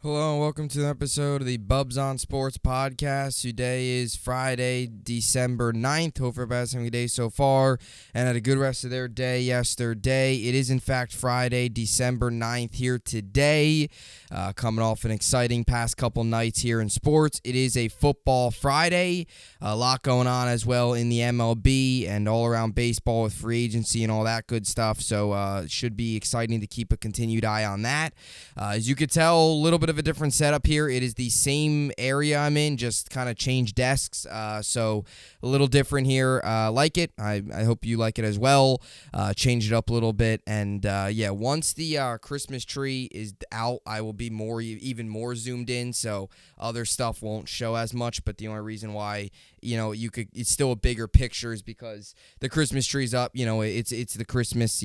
Hello and welcome to an episode of the Bubbs on Sports podcast. Today is Friday, December 9th. Hope everybody's having a good day so far and had a good rest of their day yesterday. It is in fact Friday, December 9th here today. Coming off an exciting past couple nights here in sports. It is a football Friday. A lot going on as well in the MLB and all around baseball with free agency and all that good stuff. So it should be exciting to keep a continued eye on that. As you could tell, a little bit of a different setup here. It is the same area I'm in, just kind of changed desks. So a little different here. Like it. I hope you like it as well. Change it up a little bit. And once the Christmas tree is out, I will be even more zoomed in. So other stuff won't show as much. But the only reason why, it's still a bigger picture is because the Christmas tree's up. It's the Christmas,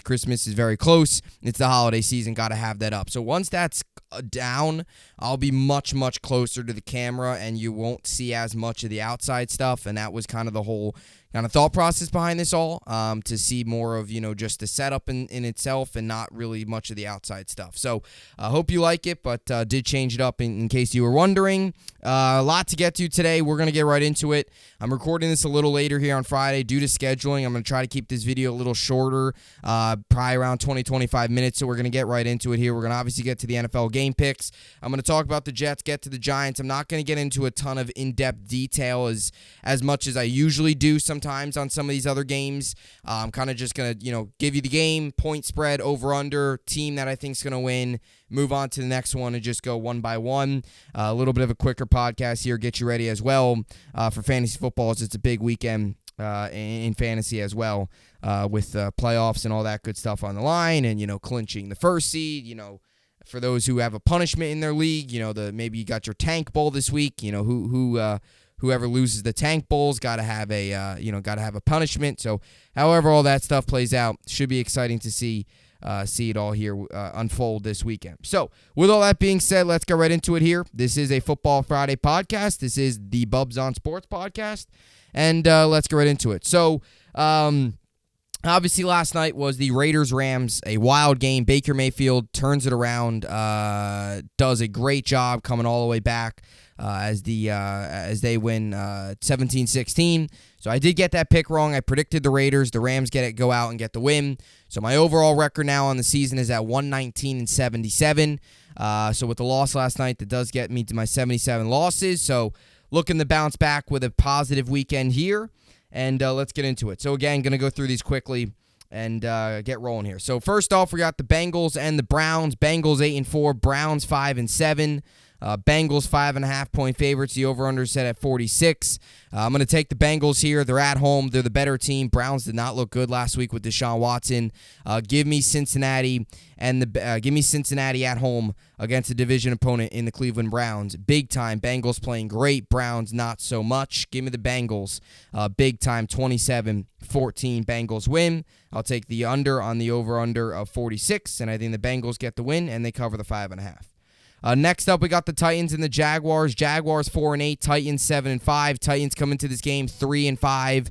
Christmas is very close. It's the holiday season. Got to have that up. So once that's down, I'll be much closer to the camera and you won't see as much of the outside stuff. And that was kind of the whole kind of thought process behind this all, to see more of, just the setup in itself and not really much of the outside stuff. So I hope you like it, but did change it up in case you were wondering. A lot to get to today. We're going to get right into it. I'm recording this a little later here on Friday due to scheduling. I'm going to try to keep this video a little shorter, probably around 20-25 minutes. So we're going to get right into it here. We're going to obviously get to the NFL game picks. I'm going to talk about the Jets, get to the Giants. I'm not going to get into a ton of in-depth detail as much as I usually do sometimes on some of these other games. I'm kind of just going to, give you the game, point spread, over, under, team that I think is going to win, move on to the next one and just go one by one. A little bit of a quicker podcast here, get you ready as well for fantasy football. It's a big weekend in fantasy as well, with playoffs and all that good stuff on the line and, clinching the first seed, for those who have a punishment in their league, maybe you got your tank bowl this week, whoever loses the tank bowl's got to have a punishment. So however all that stuff plays out, should be exciting to see it all here unfold this weekend. So with all that being said, let's go right into it here. This is a Football Friday podcast. This is the Bubbs on Sports podcast, and let's go right into it. So obviously last night was the Raiders-Rams, a wild game. Baker Mayfield turns it around, does a great job coming all the way back as they win 17-16. So I did get that pick wrong. I predicted the Raiders. The Rams go out and get the win. So my overall record now on the season is at 119-77. So with the loss last night, that does get me to my 77 losses. So looking to bounce back with a positive weekend here. And let's get into it. So again, going to go through these quickly and get rolling here. So first off, we got the Bengals and the Browns. Bengals 8-4, Browns 5-7. Bengals 5.5-point favorites. The over-under set at 46. I'm going to take the Bengals here. They're at home. They're the better team. Browns did not look good last week with Deshaun Watson. Give me Cincinnati give me Cincinnati at home against a division opponent in the Cleveland Browns. Big time. Bengals playing great. Browns not so much. Give me the Bengals. Big time. 27-14. Bengals win. I'll take the under on the over-under of 46, and I think the Bengals get the win and they cover the 5.5. Next up, we got the Titans and the Jaguars. Jaguars 4-8, Titans 7-5. Titans come into this game 3-5.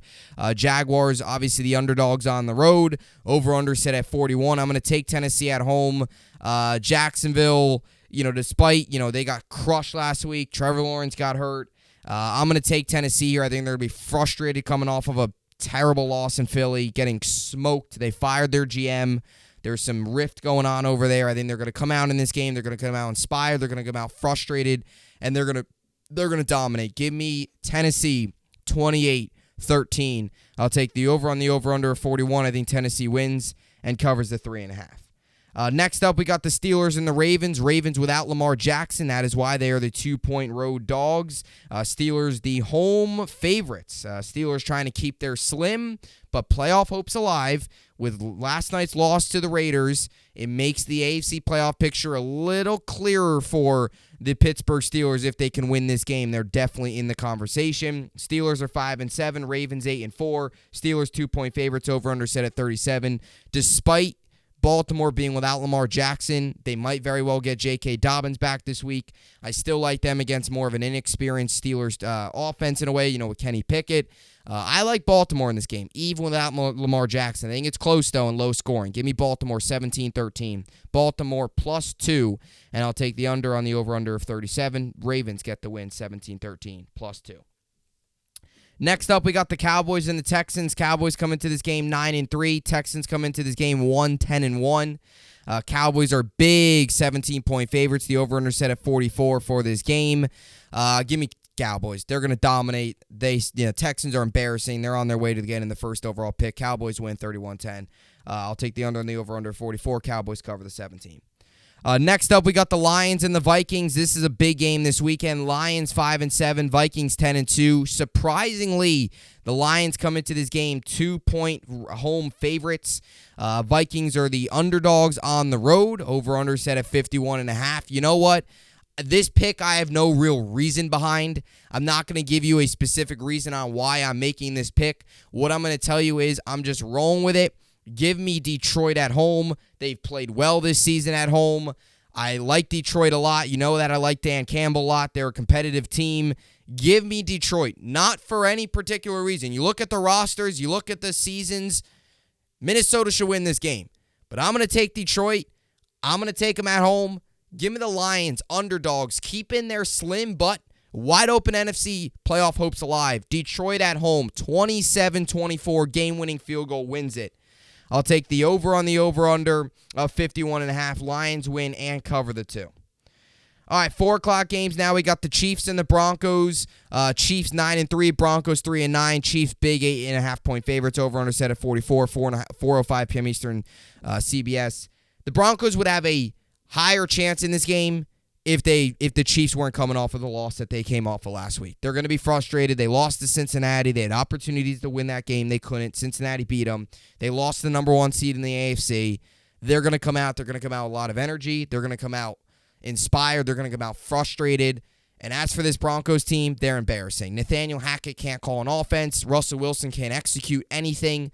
Jaguars, obviously the underdogs on the road. Over/under set at 41. I'm going to take Tennessee at home. Jacksonville, despite they got crushed last week. Trevor Lawrence got hurt. I'm going to take Tennessee here. I think they're going to be frustrated coming off of a terrible loss in Philly, getting smoked. They fired their GM. There's some rift going on over there. I think they're going to come out in this game. They're going to come out inspired. They're going to come out frustrated, and they're going to dominate. Give me Tennessee 28-13. I'll take the over on the over/under of 41. I think Tennessee wins and covers the 3.5. Next up, we got the Steelers and the Ravens. Ravens without Lamar Jackson. That is why they are the 2-point road dogs. Steelers, the home favorites. Steelers trying to keep their slim but playoff hopes alive. With last night's loss to the Raiders, it makes the AFC playoff picture a little clearer for the Pittsburgh Steelers if they can win this game. They're definitely in the conversation. Steelers are 5-7, Ravens 8-4. Steelers 2-point favorites, over/under set at 37. Despite Baltimore being without Lamar Jackson, they might very well get J.K. Dobbins back this week. I still like them against more of an inexperienced Steelers offense in a way, with Kenny Pickett. I like Baltimore in this game, even without Lamar Jackson. I think it's close, though, and low scoring. Give me Baltimore 17-13. Baltimore +2, and I'll take the under on the over-under of 37. Ravens get the win 17-13, +2. Next up, we got the Cowboys and the Texans. Cowboys come into this game 9-3. Texans come into this game 10-1. Cowboys are big 17-point favorites. The over-under set at 44 for this game. Give me Cowboys. They're going to dominate. Texans are embarrassing. They're on their way to getting the first overall pick. Cowboys win 31-10. I'll take the under on the over-under 44. Cowboys cover the 17. Next up, we got the Lions and the Vikings. This is a big game this weekend. Lions 5-7, Vikings 10-2. Surprisingly, the Lions come into this game 2-point home favorites. Vikings are the underdogs on the road. Over/under set at 51.5. You know what? This pick I have no real reason behind. I'm not going to give you a specific reason on why I'm making this pick. What I'm going to tell you is I'm just rolling with it. Give me Detroit at home. They've played well this season at home. I like Detroit a lot. You know that I like Dan Campbell a lot. They're a competitive team. Give me Detroit. Not for any particular reason. You look at the rosters. You look at the seasons. Minnesota should win this game. But I'm going to take Detroit. I'm going to take them at home. Give me the Lions, underdogs. Keeping their slim but wide open NFC playoff hopes alive. Detroit at home. 27-24. Game-winning field goal wins it. I'll take the over on the over-under of 51.5. Lions win and cover the 2. All right, 4 o'clock games now. We got the Chiefs and the Broncos. Chiefs 9-3, Broncos 3-9. Chiefs big 8.5-point favorites. Over-under set at 44, 4:05 p.m. Eastern, CBS. The Broncos would have a higher chance in this game if the Chiefs weren't coming off of the loss that they came off of last week. They're going to be frustrated. They lost to Cincinnati. They had opportunities to win that game. They couldn't. Cincinnati beat them. They lost the number 1 seed in the AFC. They're going to come out. They're going to come out with a lot of energy. They're going to come out inspired. They're going to come out frustrated. And as for this Broncos team, they're embarrassing. Nathaniel Hackett can't call an offense. Russell Wilson can't execute anything.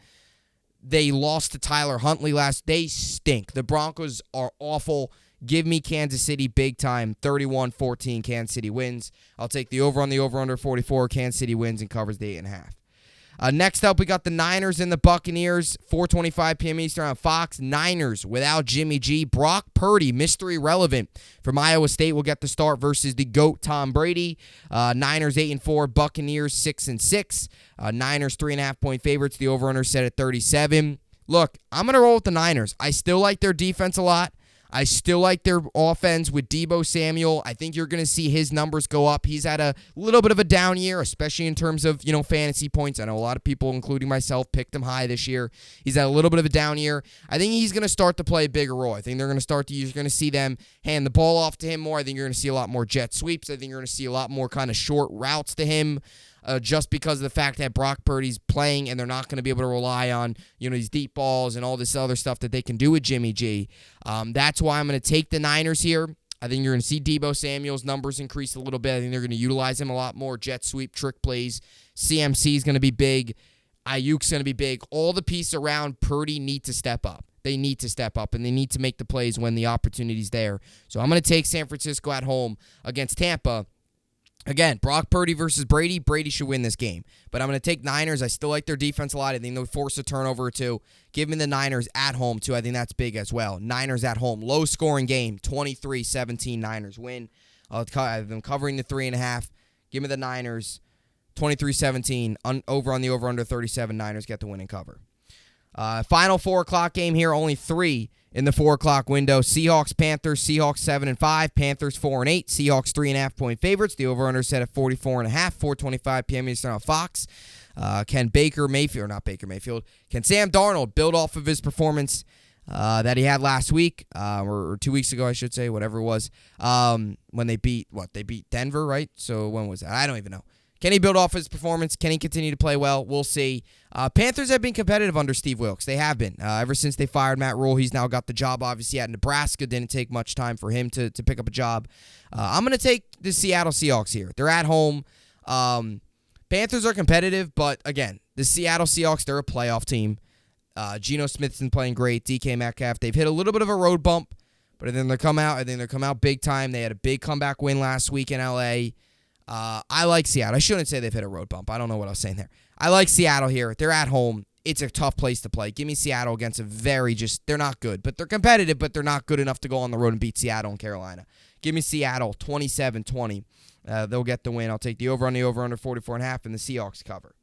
They lost to Tyler Huntley They stink. The Broncos are awful. Give me Kansas City big time. 31-14, Kansas City wins. I'll take the over on the over-under 44. Kansas City wins and covers the 8.5. Next up, we got the Niners and the Buccaneers. 4:25 p.m. Eastern on Fox. Niners without Jimmy G. Brock Purdy, mystery relevant from Iowa State, will get the start versus the GOAT Tom Brady. Niners 8-4, Buccaneers 6-6. Niners 3.5-point favorites. The over-under set at 37. Look, I'm going to roll with the Niners. I still like their defense a lot. I still like their offense with Deebo Samuel. I think you're going to see his numbers go up. He's had a little bit of a down year, especially in terms of, fantasy points. I know a lot of people, including myself, picked him high this year. He's had a little bit of a down year. I think he's going to start to play a bigger role. I think they're going to you're going to see them hand the ball off to him more. I think you're going to see a lot more jet sweeps. I think you're going to see a lot more kind of short routes to him. Just because of the fact that Brock Purdy's playing and they're not going to be able to rely on, these deep balls and all this other stuff that they can do with Jimmy G. That's why I'm going to take the Niners here. I think you're going to see Deebo Samuel's numbers increase a little bit. I think they're going to utilize him a lot more. Jet sweep, trick plays. CMC is going to be big. Ayuk's going to be big. All the pieces around Purdy need to step up. They need to step up, and they need to make the plays when the opportunity's there. So I'm going to take San Francisco at home against Tampa. Again, Brock Purdy versus Brady. Brady should win this game. But I'm going to take Niners. I still like their defense a lot. I think they'll force a turnover or two. Give me the Niners at home, too. I think that's big as well. Niners at home. Low-scoring game. 23-17 Niners win. I've been covering the 3.5. Give me the Niners. 23-17. Over on the over-under 37. Niners get the win and cover. Final 4 o'clock game here. Only 3 in the 4 o'clock window. Seahawks, Panthers. Seahawks 7-5. Panthers 4-8. Seahawks 3.5-point favorites. The over/under set at 44.5. 4:25 p.m. Eastern on Fox. Can Sam Darnold build off of his performance that he had last week or 2 weeks ago, I should say, whatever it was, when they beat Denver, right? So when was that? I don't even know. Can he build off his performance? Can he continue to play well? We'll see. Panthers have been competitive under Steve Wilkes. They have been. Ever since they fired Matt Rule, he's now got the job, obviously, at Nebraska. Didn't take much time for him to pick up a job. I'm going to take the Seattle Seahawks here. They're at home. Panthers are competitive, but, again, the Seattle Seahawks, they're a playoff team. Geno Smith's been playing great. DK Metcalf, they've hit a little bit of a road bump, but then they come out. I think they come out big time. They had a big comeback win last week in LA. I like Seattle. I shouldn't say they've hit a road bump. I don't know what I was saying there. I like Seattle here. They're at home. It's a tough place to play. Give me Seattle against they're not good, but they're competitive, but they're not good enough to go on the road and beat Seattle and Carolina. Give me Seattle 27-20. They'll get the win. I'll take the over on the over-under 44.5 and the Seahawks cover.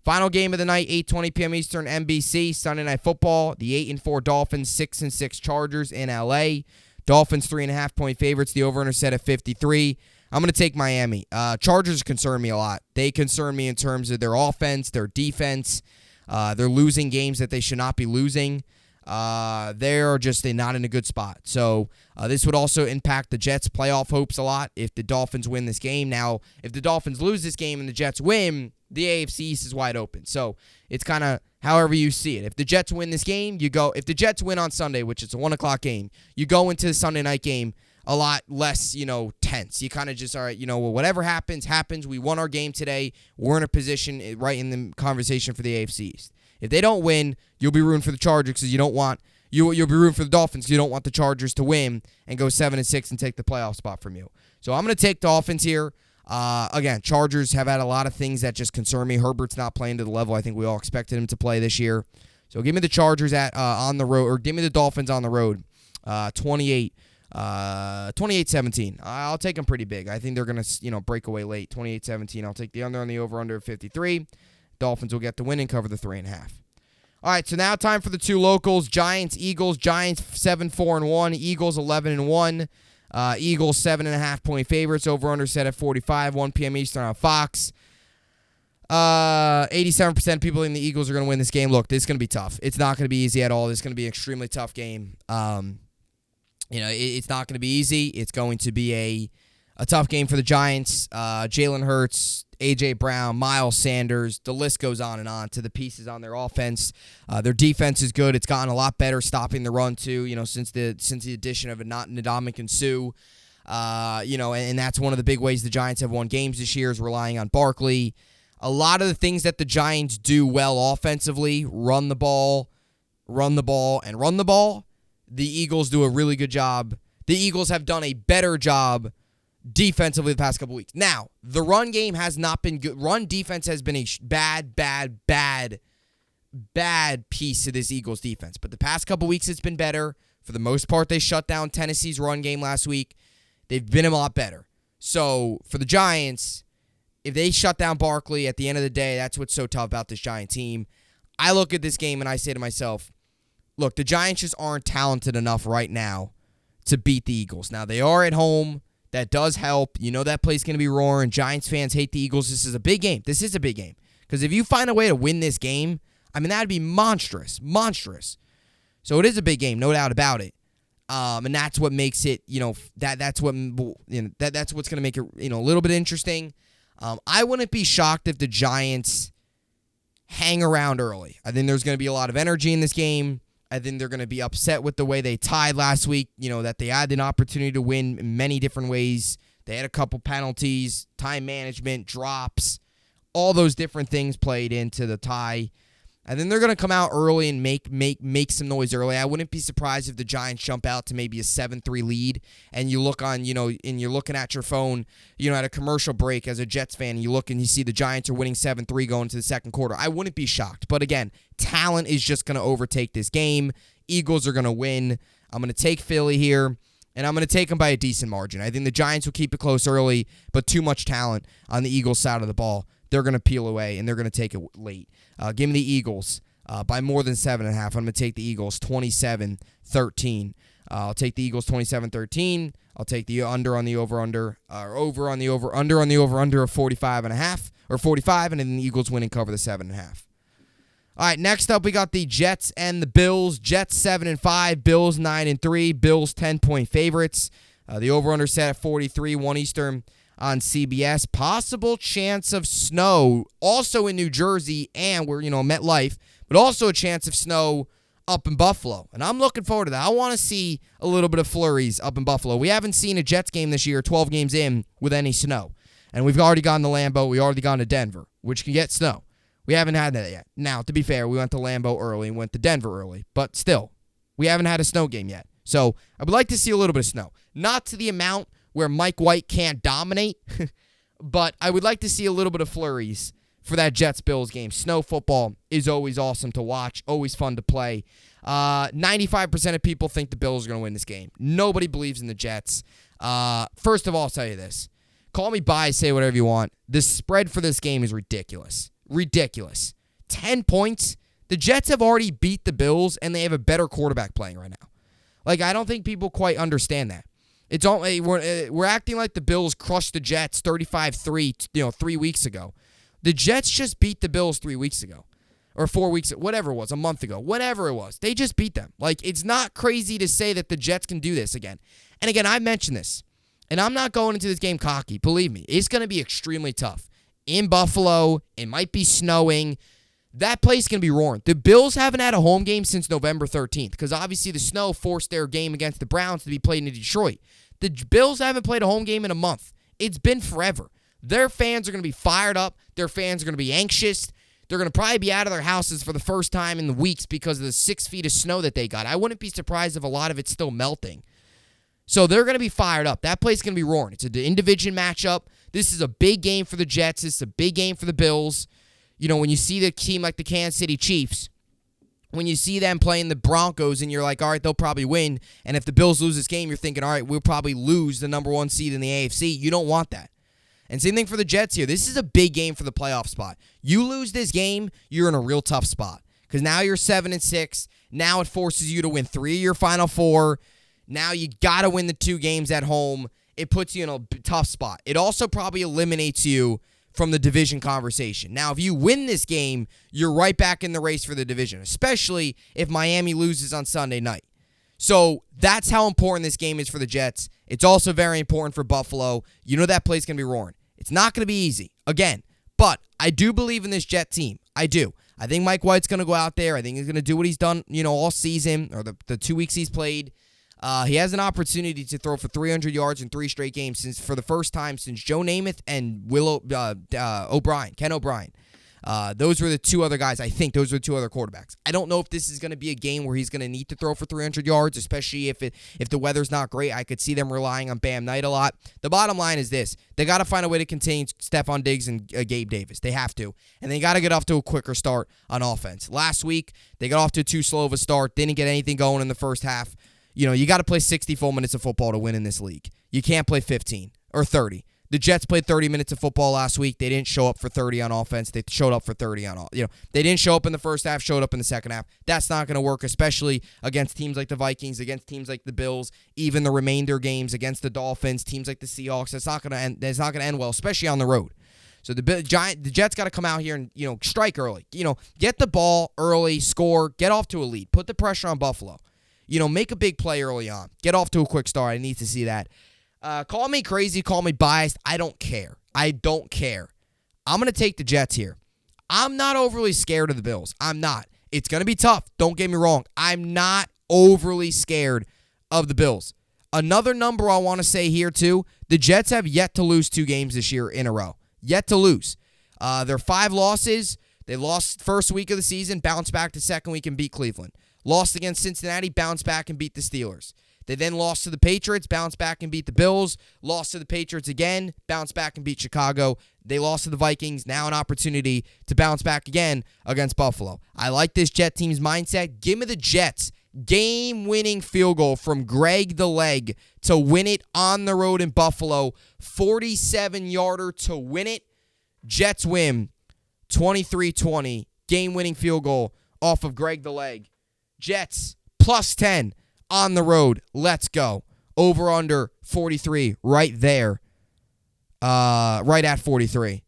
Final game of the night, 8:20 p.m. Eastern, NBC, Sunday Night Football. The 8-4 Dolphins, 6-6 Chargers in LA. Dolphins 3.5-point favorites. The over-under set at 53. I'm going to take Miami. Chargers concern me a lot. They concern me in terms of their offense, their defense. They're losing games that they should not be losing. They're not in a good spot. So this would also impact the Jets' playoff hopes a lot if the Dolphins win this game. Now, if the Dolphins lose this game and the Jets win, the AFC East is wide open. So it's kind of however you see it. If the Jets win this game, you go. If the Jets win on Sunday, which is a 1 o'clock game, you go into the Sunday night game a lot less, tense. You kind of just, all right, whatever happens. We won our game today. We're in a position right in the conversation for the AFC East. If they don't win, you'll be rooting for the Chargers because you don't want you'll be rooting for the Dolphins because you don't want the Chargers to win and go 7-6 and take the playoff spot from you. So I'm going to take Dolphins here. Again, Chargers have had a lot of things that just concern me. Herbert's not playing to the level I think we all expected him to play this year. So give me the Chargers on the road, or give me the Dolphins on the road. 28-17. I'll take them pretty big. I think they're going to, break away late. 28-17. I'll take the under on the over-under of 53. Dolphins will get the win and cover the 3.5. All right, so now time for the two locals. Giants, Eagles. Giants 7-4-1. Eagles 11-1. Eagles 7.5-point favorites. Over-under set at 45. 1 p.m. Eastern on Fox. 87% of people in the Eagles are going to win this game. Look, this is going to be tough. It's not going to be easy at all. This is going to be an extremely tough game. It's not going to be easy. It's going to be a tough game for the Giants. Jalen Hurts, A.J. Brown, Miles Sanders, the list goes on and on to the pieces on their offense. Their defense is good. It's gotten a lot better stopping the run, too, since the addition of Ndamukong Suh. And that's one of the big ways the Giants have won games this year is relying on Barkley. A lot of the things that the Giants do well offensively, run the ball, the Eagles do a really good job. The Eagles have done a better job defensively the past couple weeks. Now, the run game has not been good. Run defense has been a bad piece of this Eagles defense. But the past couple weeks, it's been better. For the most part, they shut down Tennessee's run game last week. They've been a lot better. So, for the Giants, if they shut down Barkley at the end of the day, that's what's so tough about this Giant team. I look at this game and I say to myself, look, the Giants just aren't talented enough right now to beat the Eagles. Now, they are at home. That does help. That place going to be roaring. Giants fans hate the Eagles. This is a big game. Because if you find a way to win this game, that would be monstrous. So it is a big game, no doubt about it. And that's what makes it, that's what's going to make it, a little bit interesting. I wouldn't be shocked if the Giants hang around early. I think there's going to be a lot of energy in this game. I think they're going to be upset with the way they tied last week, that they had an opportunity to win in many different ways. They had a couple penalties, time management, drops, all those different things played into the tie. And then they're going to come out early and make some noise early. I wouldn't be surprised if the Giants jump out to maybe a 7-3 lead, and you look on, and you're looking at your phone, at a commercial break as a Jets fan, and you look and you see the Giants are winning 7-3 going into the second quarter. I wouldn't be shocked. But again, talent is just going to overtake this game. Eagles are going to win. I'm going to take Philly here, and I'm going to take them by a decent margin. I think the Giants will keep it close early, but too much talent on the Eagles side of the ball. They're going to peel away, and they're going to take it late. Give me the Eagles by more than 7.5. I'm going to take the Eagles 27-13. I'll take the Eagles 27-13. I'll take the under on the over-under, under on the over-under of 45.5 or 45, and then the Eagles win and cover the 7.5. All right, next up we got the Jets and the Bills. Jets 7-5, Bills 9-3. Bills 10-point favorites. The over-under set at 43, 1 Eastern. On CBS. Possible chance of snow also in New Jersey and we're, MetLife, but also a chance of snow up in Buffalo. And I'm looking forward to that. I want to see a little bit of flurries up in Buffalo. We haven't seen a Jets game this year, 12 games in, with any snow. And we've already gone to Lambeau. We've already gone to Denver, which can get snow. We haven't had that yet. Now, to be fair, we went to Lambeau early and went to Denver early. But still, we haven't had a snow game yet. So I would like to see a little bit of snow. Not to the amount where Mike White can't dominate, but I would like to see a little bit of flurries for that Jets-Bills game. Snow football is always awesome to watch, always fun to play. 95% of people think the Bills are going to win this game. Nobody believes in the Jets. First of all, I'll tell you this. Call me biased, say whatever you want. The spread for this game is ridiculous. Ridiculous. 10 points. The Jets have already beat the Bills, and they have a better quarterback playing right now. Like, I don't think people quite understand that. It's all we're acting like the Bills crushed the Jets 35-3, 3 weeks ago. The Jets just beat the Bills 3 weeks ago. Or 4 weeks, whatever it was, a month ago, whatever it was. They just beat them. Like, it's not crazy to say that the Jets can do this again. And again, I mentioned this, and I'm not going into this game cocky. Believe me, it's going to be extremely tough. In Buffalo, it might be snowing. That place is going to be roaring. The Bills haven't had a home game since November 13th because obviously the snow forced their game against the Browns to be played in Detroit. The Bills haven't played a home game in a month. It's been forever. Their fans are going to be fired up. Their fans are going to be anxious. They're going to probably be out of their houses for the first time in the weeks because of the 6 feet of snow that they got. I wouldn't be surprised if a lot of it's still melting. So they're going to be fired up. That place is going to be roaring. It's an in-division matchup. This is a big game for the Jets. This is a big game for the Bills. When you see the team like the Kansas City Chiefs, when you see them playing the Broncos and you're like, all right, they'll probably win. And if the Bills lose this game, you're thinking, all right, we'll probably lose the number 1 seed in the AFC. You don't want that. And same thing for the Jets here. This is a big game for the playoff spot. You lose this game, you're in a real tough spot. Because now you're 7-6. Now it forces you to win 3 of your final 4. Now you got to win the 2 games at home. It puts you in a tough spot. It also probably eliminates you from the division conversation. Now, if you win this game, you're right back in the race for the division, especially if Miami loses on Sunday night. So that's how important this game is for the Jets. It's also very important for Buffalo. You know that play's going to be roaring. It's not going to be easy, again, but I do believe in this Jet team. I do. I think Mike White's going to go out there. I think he's going to do what he's done, all season, or the 2 weeks he's played. He has an opportunity to throw for 300 yards in 3 straight games for the first time since Joe Namath and Ken O'Brien. Those were the 2 other guys. I think those were the 2 other quarterbacks. I don't know if this is going to be a game where he's going to need to throw for 300 yards, especially if the weather's not great. I could see them relying on Bam Knight a lot. The bottom line is this. They got to find a way to contain Stephon Diggs and Gabe Davis. They have to. And they got to get off to a quicker start on offense. Last week, they got off to too slow of a start. Didn't get anything going in the first half. You got to play 60 full minutes of football to win in this league. You can't play 15 or 30. The Jets played 30 minutes of football last week. They didn't show up for 30 on offense. They showed up for 30 on all. They didn't show up in the first half, showed up in the second half. That's not going to work, especially against teams like the Vikings, against teams like the Bills, even the remainder games against the Dolphins, teams like the Seahawks. That's not going to end. That's not going to end well, especially on the road. So the Jets got to come out here and strike early. Get the ball early, score, get off to a lead, put the pressure on Buffalo. Make a big play early on. Get off to a quick start. I need to see that. Call me crazy, call me biased. I don't care. I'm going to take the Jets here. I'm not overly scared of the Bills. I'm not. It's going to be tough. Don't get me wrong. I'm not overly scared of the Bills. Another number I want to say here, too, the Jets have yet to lose 2 games this year in a row. Yet to lose. Their 5 losses, they lost first week of the season, bounced back the second week and beat Cleveland. Lost against Cincinnati, bounced back and beat the Steelers. They then lost to the Patriots, bounced back and beat the Bills. Lost to the Patriots again, bounced back and beat Chicago. They lost to the Vikings. Now an opportunity to bounce back again against Buffalo. I like this Jet team's mindset. Give me the Jets. Game-winning field goal from Greg the Leg to win it on the road in Buffalo. 47-yarder to win it. Jets win 23-20. Game-winning field goal off of Greg the Leg. Jets plus 10 on the road. Let's go. Over under 43 right there. Right at 43.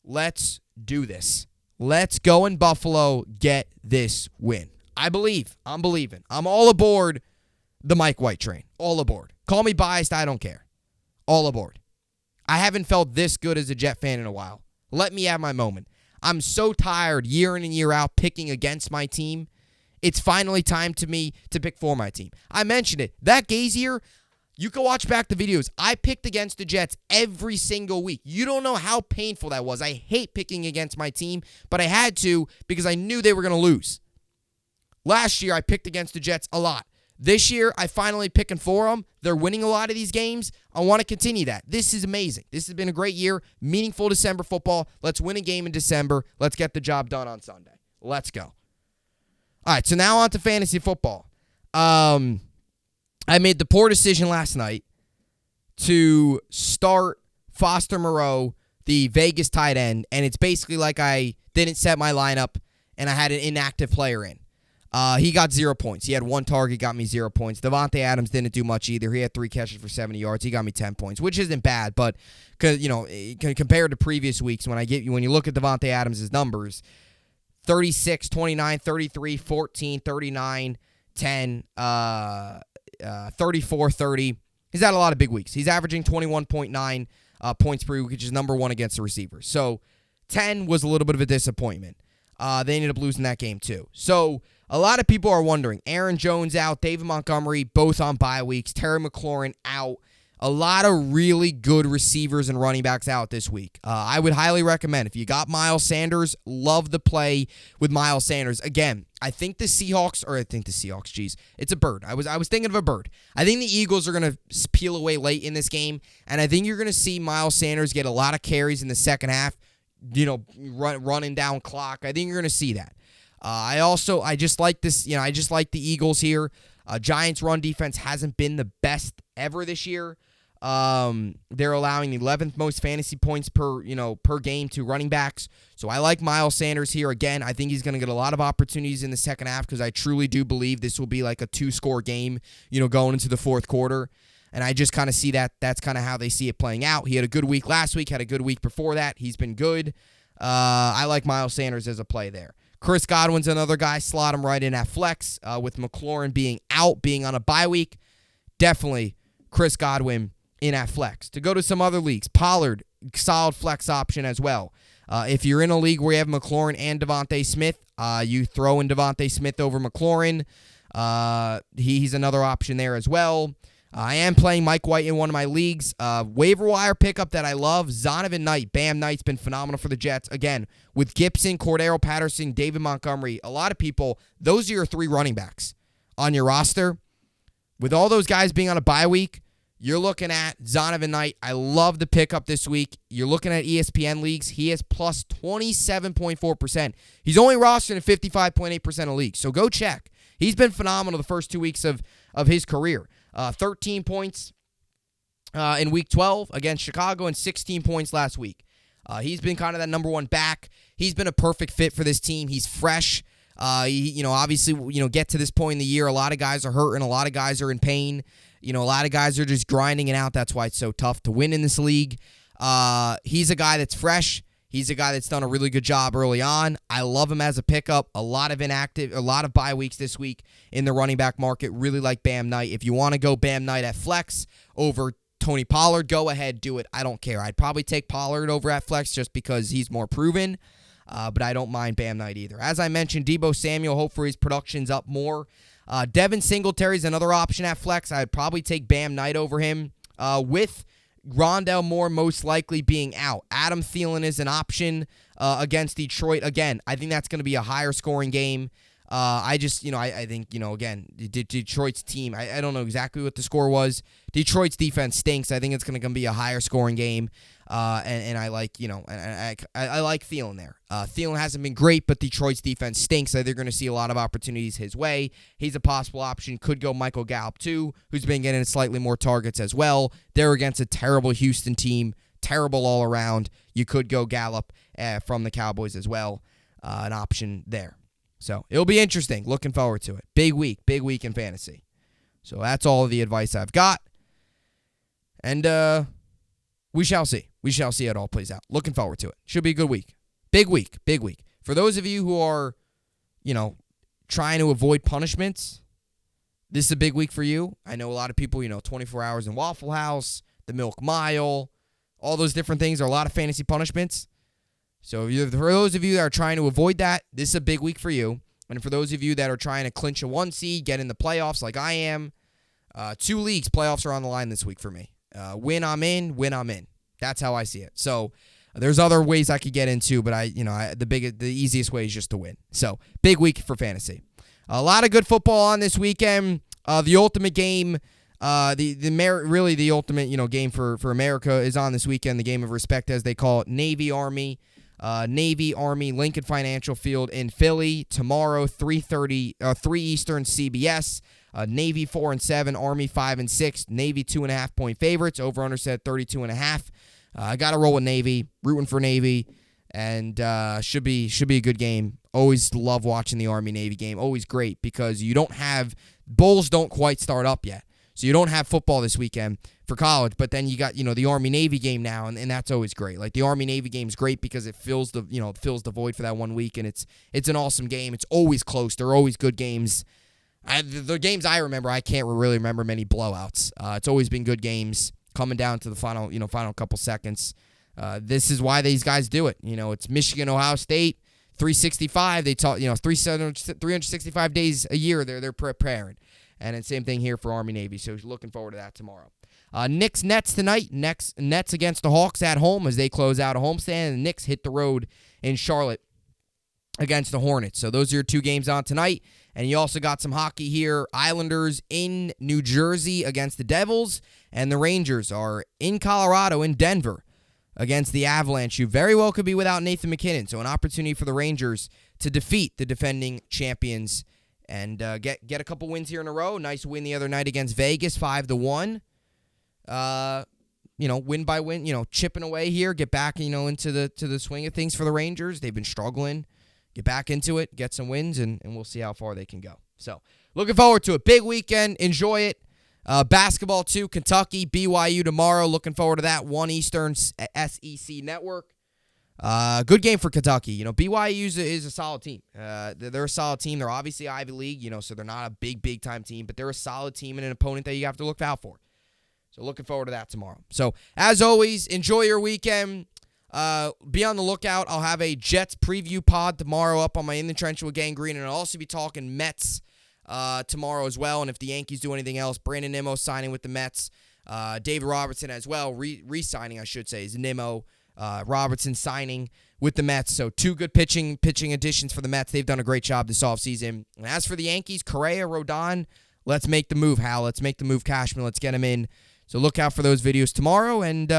Let's do this. Let's go in Buffalo. Get this win. I believe. I'm believing. I'm all aboard the Mike White train. All aboard. Call me biased. I don't care. All aboard. I haven't felt this good as a Jet fan in a while. Let me have my moment. I'm so tired year in and year out picking against my team. It's finally time to me to pick for my team. I mentioned it. That Gazier, You can watch back the videos. I picked against the Jets every single week. You don't know how painful that was. I hate picking against my team, but I had to because I knew they were going to lose. Last year, I picked against the Jets a lot. This year, I finally picking for them. They're winning a lot of these games. I want to continue that. This is amazing. This has been a great year. Meaningful December football. Let's win a game in December. Let's get the job done on Sunday. Let's go. All right, so now on to fantasy football. I made the poor decision last night to start Foster Moreau, the Vegas tight end, and it's basically like I didn't set my lineup and I had an inactive player in. He got 0 points. He had one target, got me 0 points. Devontae Adams didn't do much either. He had 3 catches for 70 yards. He got me 10 points, which isn't bad, but compared to previous weeks, when you look at Devontae Adams' numbers, 36, 29, 33, 14, 39, 10, 34, 30. He's had a lot of big weeks. He's averaging 21.9 points per week, which is number one against the receivers. So 10 was a little bit of a disappointment. They ended up losing that game too. So a lot of people are wondering, Aaron Jones out, David Montgomery both on bye weeks, Terry McLaurin out. A lot of really good receivers and running backs out this week. I would highly recommend, if you got Miles Sanders, love the play with Miles Sanders. Again, it's a bird. I was thinking of a bird. I think the Eagles are going to peel away late in this game, and I think you're going to see Miles Sanders get a lot of carries in the second half, running down clock. I think you're going to see that. I just like this, I just like the Eagles here. Giants' run defense hasn't been the best ever this year. They're allowing the 11th most fantasy points per game to running backs. So I like Miles Sanders here. Again, I think he's going to get a lot of opportunities in the second half because I truly do believe this will be like a 2-score game, going into the fourth quarter. And I just kind of see that that's kind of how they see it playing out. He had a good week last week, had a good week before that. He's been good. I like Miles Sanders as a play there. Chris Godwin's another guy. Slot him right in at flex with McLaurin being out, being on a bye week. Definitely Chris Godwin in at flex. To go to some other leagues, Pollard, solid flex option as well. If you're in a league where you have McLaurin and Devontae Smith, you throw in Devontae Smith over McLaurin. He's another option there as well. I am playing Mike White in one of my leagues. Waiver wire pickup that I love, Zonovan Knight. Bam Knight's been phenomenal for the Jets. Again, with Gibson, Cordero Patterson, David Montgomery, a lot of people, those are your 3 running backs on your roster. With all those guys being on a bye week, you're looking at Zonovan Knight. I love the pickup this week. You're looking at ESPN leagues. He is plus 27.4%. He's only rostered in 55.8% of leagues, so go check. He's been phenomenal the first 2 weeks of his career. 13 points in Week 12 against Chicago and 16 points last week. He's been kind of that number one back. He's been a perfect fit for this team. He's fresh. Obviously, get to this point in the year, a lot of guys are hurting. A lot of guys are in pain. A lot of guys are just grinding it out. That's why it's so tough to win in this league. He's a guy that's fresh. He's a guy that's done a really good job early on. I love him as a pickup. A lot of bye weeks this week in the running back market. Really like Bam Knight. If you want to go Bam Knight at flex over Tony Pollard, go ahead, do it. I don't care. I'd probably take Pollard over at flex just because he's more proven. But I don't mind Bam Knight either. As I mentioned, Deebo Samuel, hopefully his production's up more. Devin Singletary's another option at flex. I'd probably take Bam Knight over him with Rondale Moore most likely being out. Adam Thielen is an option against Detroit. Again, I think that's going to be a higher scoring game. I think, again, Detroit's team, I don't know exactly what the score was. Detroit's defense stinks. I think it's going to be a higher scoring game. And I like, I like Thielen there. Thielen hasn't been great, but Detroit's defense stinks. So they're going to see a lot of opportunities his way. He's a possible option. Could go Michael Gallup too, who's been getting slightly more targets as well. They're against a terrible Houston team, terrible all around. You could go Gallup from the Cowboys as well. An option there. So it'll be interesting. Looking forward to it. Big week in fantasy. So that's all of the advice I've got. And we shall see. We shall see how it all plays out. Looking forward to it. Should be a good week. Big week. For those of you who are, trying to avoid punishments, this is a big week for you. I know a lot of people, 24 hours in Waffle House, the Milk Mile, all those different things are a lot of fantasy punishments. So for those of you that are trying to avoid that, this is a big week for you. And for those of you that are trying to clinch a 1 seed, get in the playoffs like I am, 2 leagues, playoffs are on the line this week for me. Win, I'm in. Win, I'm in. That's how I see it. So there's other ways I could get into, but the easiest way is just to win. So big week for fantasy. A lot of good football on this weekend. The ultimate game, the ultimate game for America is on this weekend. The game of respect, as they call it, Navy Army, Lincoln Financial Field in Philly tomorrow, 3 Eastern, CBS. Navy 4-7, Army 5-6. Navy 2.5 point favorites. Over under set 32.5. I got to roll with Navy. Rooting for Navy, and should be a good game. Always love watching the Army-Navy game. Always great because Bowls don't quite start up yet. So you don't have football this weekend for college, but then you got, the Army-Navy game now, and that's always great. Like the Army-Navy game is great because it fills the void for that 1 week, and it's an awesome game. It's always close. They're always good games. The games I remember, I can't really remember many blowouts. It's always been good games coming down to the final couple seconds. This is why these guys do it. It's Michigan, Ohio State, 365. They taught 365 days a year. They're preparing, and it's same thing here for Army Navy. So looking forward to that tomorrow. Knicks Nets tonight. Nets against the Hawks at home as they close out a homestand. And the Knicks hit the road in Charlotte against the Hornets. So those are your 2 games on tonight. And you also got some hockey here. Islanders in New Jersey against the Devils. And the Rangers are in Colorado, in Denver, against the Avalanche, who very well could be without Nathan MacKinnon. So an opportunity for the Rangers to defeat the defending champions and get a couple wins here in a row. Nice win the other night against Vegas, 5-1. Win by win, chipping away here, get back, into the swing of things for the Rangers. They've been struggling. Get back into it, get some wins, and we'll see how far they can go. So, looking forward to a big weekend. Enjoy it. Basketball, too. Kentucky, BYU tomorrow. Looking forward to that. 1 Eastern, SEC Network. Good game for Kentucky. BYU is a solid team. They're a solid team. They're obviously Ivy League, so they're not a big-time team, but they're a solid team and an opponent that you have to look out for. So, looking forward to that tomorrow. So, as always, enjoy your weekend. Be on the lookout. I'll have a Jets preview pod tomorrow up on my In the Trench with Gangrene, and I'll also be talking Mets tomorrow as well. And if the Yankees do anything else, Brandon Nimmo signing with the Mets, David Robertson as well, re-signing, I should say, is Nimmo. Robertson signing with the Mets. So 2 good pitching additions for the Mets. They've done a great job this offseason. And as for the Yankees, Correa, Rodon, let's make the move, Hal. Let's make the move, Cashman. Let's get him in. So look out for those videos tomorrow. And,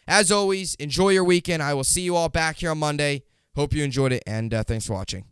as always, enjoy your weekend. I will see you all back here on Monday. Hope you enjoyed it, and thanks for watching.